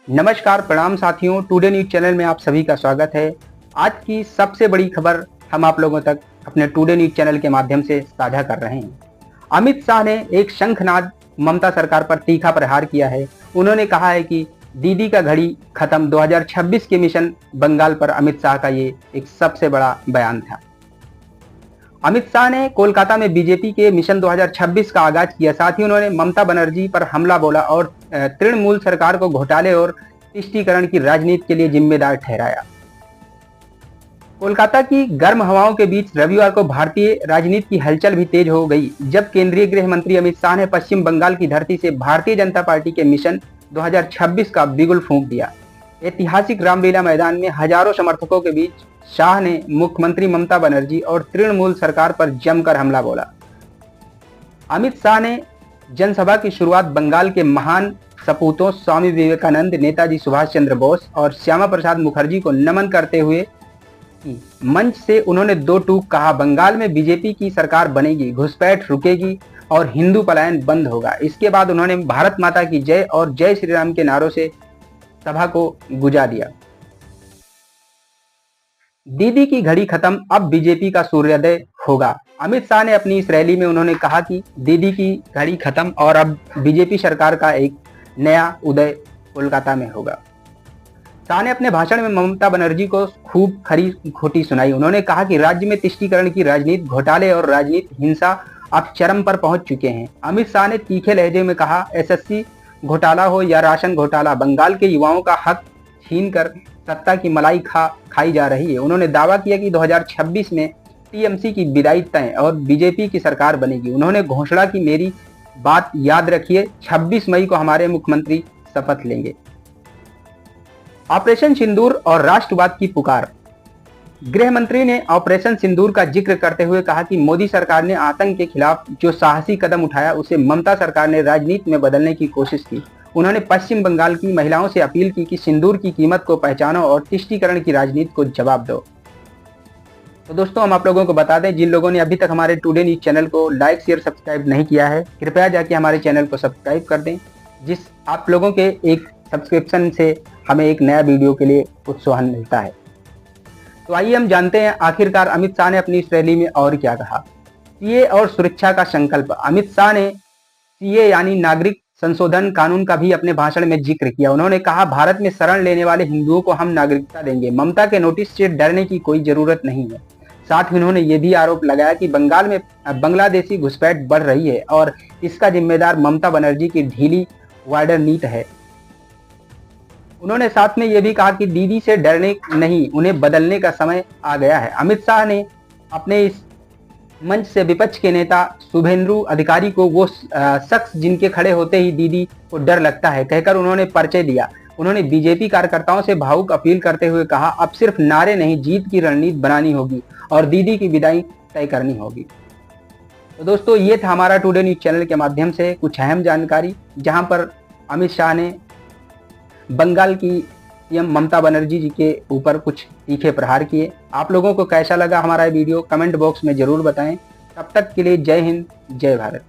नमस्कार, प्रणाम साथियों। टुडे न्यूज चैनल में आप सभी का स्वागत है। आज की सबसे बड़ी खबर हम आप लोगों तक अपने टुडे न्यूज चैनल के माध्यम से साझा कर रहे हैं। अमित शाह ने एक शंखनाद ममता सरकार पर तीखा प्रहार किया है। उन्होंने कहा है कि दीदी का घड़ी खत्म 2026 के मिशन बंगाल पर अमित शाह का ये एक सबसे बड़ा बयान था। अमित शाह ने कोलकाता में बीजेपी के मिशन 2026 का आगाज किया। साथ ही उन्होंने ममता बनर्जी पर हमला बोला और तृणमूल सरकार को घोटाले और तुष्टीकरण की राजनीति के लिए जिम्मेदार ठहराया। कोलकाता की गर्म हवाओं के बीच रविवार को भारतीय राजनीति की हलचल भी तेज हो गई, जब केंद्रीय गृह मंत्री अमित शाह ने पश्चिम बंगाल की धरती से भारतीय जनता पार्टी के मिशन 2026 का बिगुल फूंक दिया। ऐतिहासिक रामलीला मैदान में हजारों समर्थकों के बीच शाह ने मुख्यमंत्री ममता बनर्जी और तृणमूल सरकार पर जमकर हमला बोला। अमित शाह ने जनसभा की शुरुआत बंगाल के महान सपूतों स्वामी विवेकानंद, नेताजी सुभाष चंद्र बोस और श्यामा प्रसाद मुखर्जी को नमन करते हुए की। मंच से उन्होंने दो टूक कहा, बंगाल में बीजेपी की सरकार बनेगी, घुसपैठ रुकेगी और हिंदू पलायन बंद होगा। इसके बाद उन्होंने भारत माता की जय और जय श्री राम के नारों से सभा को गुजा दिया। दीदी की घड़ी खत्म, अब बीजेपी का सूर्योदय होगा। अमित शाह ने अपनी इस रैली में उन्होंने कहा कि दीदी की घड़ी खत्म और अब बीजेपी सरकार का एक नया उदय कोलकाता में होगा। शाह ने अपने भाषण में ममता बनर्जी को खूब खरी खोटी सुनाई। उन्होंने कहा कि राज्य में तुष्टीकरण की राजनीति, घोटाले और राजनीति हिंसा अब चरम पर पहुंच चुके हैं। अमित शाह ने तीखे लहजे में कहा, एसएससी घोटाला हो या राशन घोटाला, बंगाल के युवाओं का हक छीनकर सत्ता की मलाई खाई जा रही है। उन्होंने दावा किया कि 2026 में टीएमसी की विदाई तय और बीजेपी की सरकार बनेगी। उन्होंने घोषणा की, मेरी बात याद रखिए, 26 मई को हमारे मुख्यमंत्री शपथ लेंगे। ऑपरेशन सिंदूर और राष्ट्रवाद की पुकार। गृह मंत्री ने ऑपरेशन सिंदूर का जिक्र करते हुए कहा कि मोदी सरकार ने आतंक के खिलाफ जो साहसी कदम उठाया, उसे ममता सरकार ने राजनीति में बदलने की कोशिश की। उन्होंने पश्चिम बंगाल की महिलाओं से अपील की कि सिंदूर की कीमत को पहचानो और तुष्टीकरण की राजनीति को जवाब दो। तो दोस्तों, हम आप लोगों को बता दें, जिन लोगों ने अभी तक हमारे टुडे न्यूज चैनल को लाइक, शेयर, सब्सक्राइब नहीं किया है, कृपया जाके हमारे चैनल को सब्सक्राइब कर दें। जिस आप लोगों के एक सब्सक्रिप्शन से हमें एक नया वीडियो के लिए उत्साहन मिलता है। तो आइए हम जानते हैं आखिरकार अमित शाह ने अपनी इस रैली में और क्या कहा। सीए और सुरक्षा का संकल्प। अमित शाह ने सीए यानी नागरिक संशोधन कानून का भी अपने भाषण में जिक्र किया। उन्होंने कहा, भारत में शरण लेने वाले हिंदुओं को हम नागरिकता देंगे। ममता के नोटिस से डरने की कोई जरूरत नहीं है। साथ ही उन्होंने ये भी आरोप लगाया कि बंगाल में बांग्लादेशी घुसपैठ बढ़ रही है और इसका जिम्मेदार ममता बनर्जी की ढीली वार्डर नीति है। उन्होंने साथ में यह भी कहा कि दीदी से डरने नहीं, उन्हें बदलने का समय आ गया है। अमित शाह ने अपने इस मंच से विपक्ष के नेता शुभेंदु अधिकारी को वो शख्स जिनके खड़े होते ही दीदी को डर लगता है कहकर उन्होंने परिचय दिया। उन्होंने बीजेपी कार्यकर्ताओं से भावुक अपील करते हुए कहा, अब सिर्फ नारे नहीं, जीत की रणनीति बनानी होगी और दीदी की विदाई तय करनी होगी। तो दोस्तों, ये था हमारा टुडे न्यूज चैनल के माध्यम से कुछ अहम जानकारी, जहां पर अमित शाह ने बंगाल की सीएम ममता बनर्जी जी के ऊपर कुछ तीखे प्रहार किए। आप लोगों को कैसा लगा हमारा वीडियो, कमेंट बॉक्स में जरूर बताएं। तब तक के लिए जय हिंद, जय भारत।